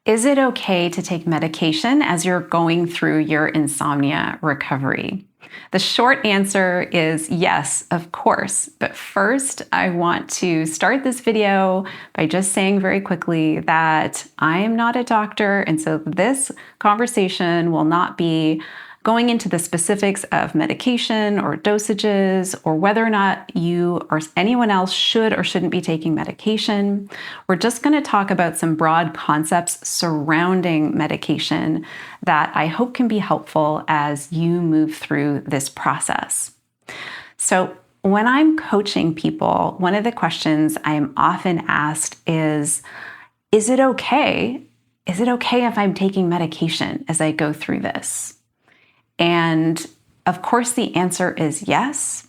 Is it okay to take medication as you're going through your insomnia recovery? The short answer is yes, of course. But first, I want to start this video by just saying very quickly that I am not a doctor, and so this conversation will not be going into the specifics of medication or dosages or whether or not you or anyone else should or shouldn't be taking medication. We're just going to talk about some broad concepts surrounding medication that I hope can be helpful as you move through this process. So, when I'm coaching people, one of the questions I am often asked is it okay? Is it okay if I'm taking medication as I go through this? And of course, the answer is yes.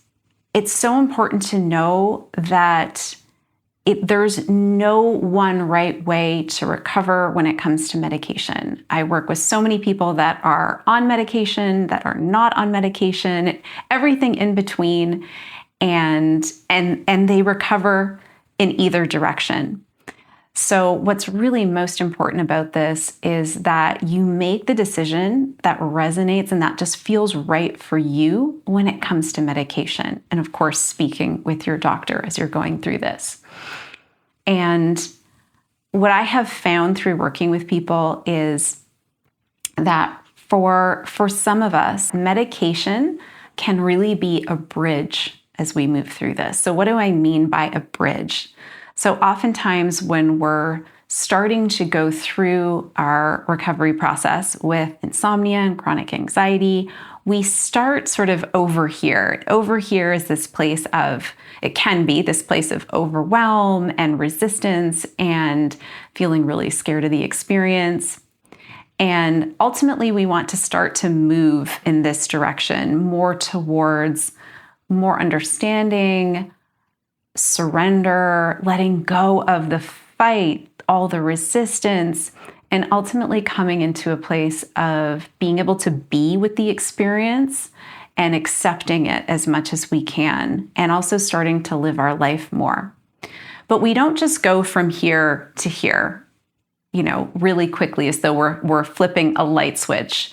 It's so important to know that there's no one right way to recover when it comes to medication. I work with so many people that are on medication, that are not on medication, everything in between, and they recover in either direction. So what's really most important about this is that you make the decision that resonates and that just feels right for you when it comes to medication. And of course, speaking with your doctor as you're going through this. And what I have found through working with people is that for some of us, medication can really be a bridge as we move through this. So what do I mean by a bridge? So oftentimes when we're starting to go through our recovery process with insomnia and chronic anxiety, we start sort of over here. Over here is this place of, it can be this place of overwhelm and resistance and feeling really scared of the experience. And ultimately, we want to start to move in this direction, more towards more understanding, surrender, letting go of the fight, all the resistance, and ultimately coming into a place of being able to be with the experience and accepting it as much as we can, and also starting to live our life more. But we don't just go from here to here, really quickly as though we're flipping a light switch.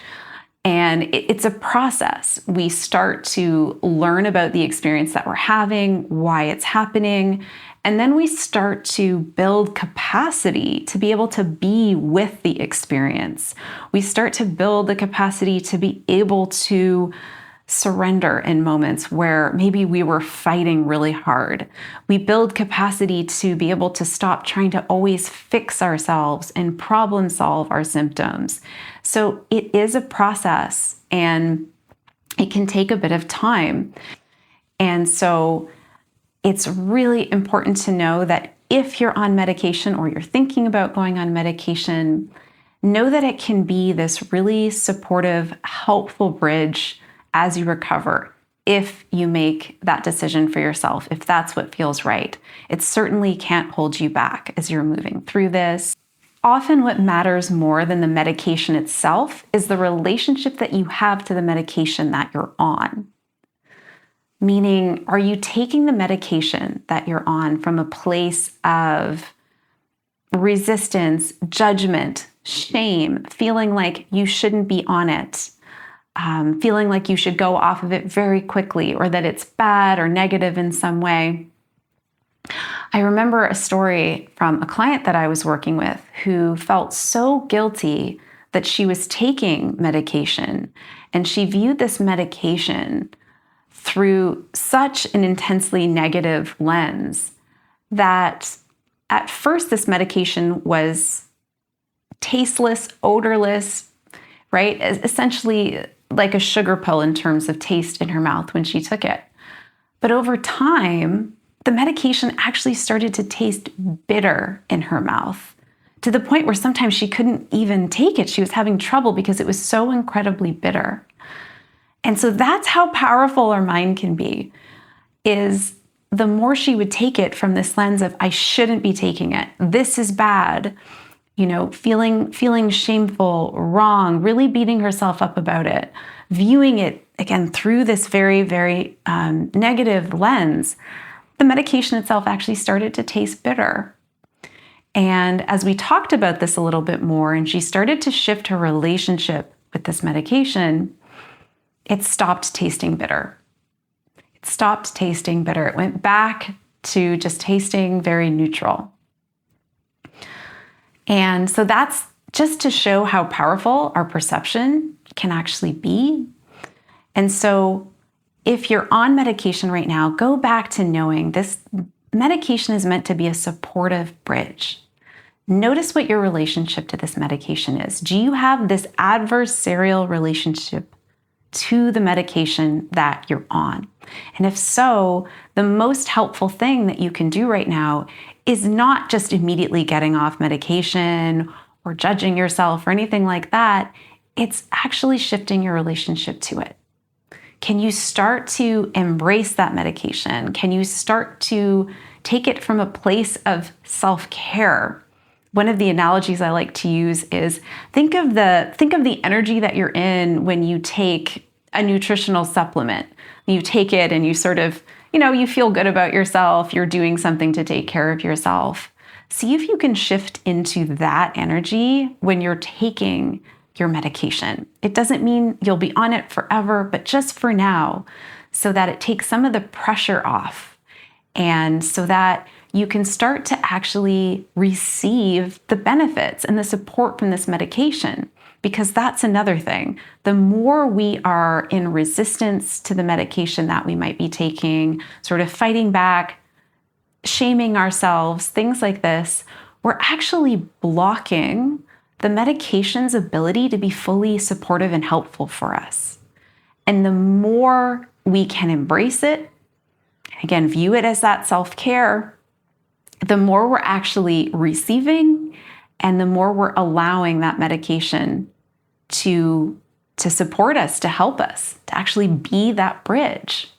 And it's a process. We start to learn about the experience that we're having, why it's happening, and then we start to build capacity to be able to be with the experience. We start to build the capacity to be able to surrender in moments where maybe we were fighting really hard. We build capacity to be able to stop trying to always fix ourselves and problem solve our symptoms. So it is a process and it can take a bit of time. And so it's really important to know that if you're on medication or you're thinking about going on medication, know that it can be this really supportive, helpful bridge as you recover, if you make that decision for yourself, if that's what feels right. It certainly can't hold you back as you're moving through this. Often what matters more than the medication itself is the relationship that you have to the medication that you're on. Meaning, are you taking the medication that you're on from a place of resistance, judgment, shame, feeling like you shouldn't be on it? Feeling like you should go off of it very quickly, or that it's bad or negative in some way. I remember a story from a client that I was working with who felt so guilty that she was taking medication, and she viewed this medication through such an intensely negative lens that at first this medication was tasteless, odorless, right? Essentially like a sugar pill in terms of taste in her mouth when she took it. But over time, the medication actually started to taste bitter in her mouth, to the point where sometimes she couldn't even take it. She was having trouble because it was so incredibly bitter. And so that's how powerful our mind can be, is the more she would take it from this lens of, I shouldn't be taking it, this is bad, feeling shameful, wrong, really beating herself up about it, viewing it again through this very, very negative lens, the medication itself actually started to taste bitter. And as we talked about this a little bit more, and she started to shift her relationship with this medication, it stopped tasting bitter. It stopped tasting bitter. It went back to just tasting very neutral. And so that's just to show how powerful our perception can actually be. And so if you're on medication right now, go back to knowing this medication is meant to be a supportive bridge. Notice what your relationship to this medication is. Do you have this adversarial relationship to the medication that you're on? And if so, the most helpful thing that you can do right now is not just immediately getting off medication or judging yourself or anything like that. It's actually shifting your relationship to it. Can you start to embrace that medication? Can you start to take it from a place of self-care? One of the analogies I like to use is think of the energy that you're in when you take a nutritional supplement. You take it and you sort of, you feel good about yourself. You're doing something to take care of yourself. See if you can shift into that energy when you're taking your medication. It doesn't mean you'll be on it forever, but just for now, so that it takes some of the pressure off and so that you can start to actually receive the benefits and the support from this medication. Because that's another thing. The more we are in resistance to the medication that we might be taking, sort of fighting back, shaming ourselves, things like this, we're actually blocking the medication's ability to be fully supportive and helpful for us. And the more we can embrace it, again, view it as that self-care, the more we're actually receiving and the more we're allowing that medication to support us, to help us, to actually be that bridge.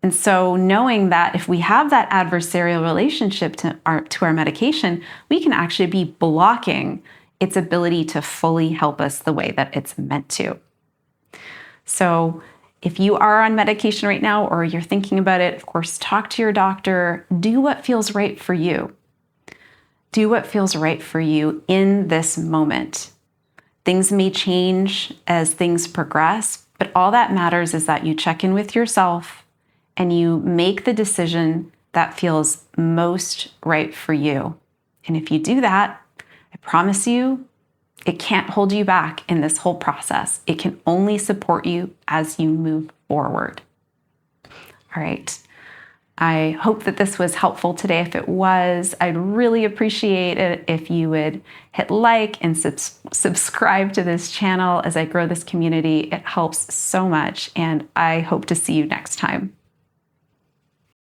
And so knowing that if we have that adversarial relationship to our medication, we can actually be blocking its ability to fully help us the way that it's meant to. So if you are on medication right now or you're thinking about it, of course, talk to your doctor. Do what feels right for you. Do what feels right for you in this moment. Things may change as things progress, but all that matters is that you check in with yourself and you make the decision that feels most right for you. And if you do that, I promise you, it can't hold you back in this whole process. It can only support you as you move forward. All right. I hope that this was helpful today. If it was, I'd really appreciate it if you would hit like and subscribe to this channel as I grow this community. It helps so much, and I hope to see you next time.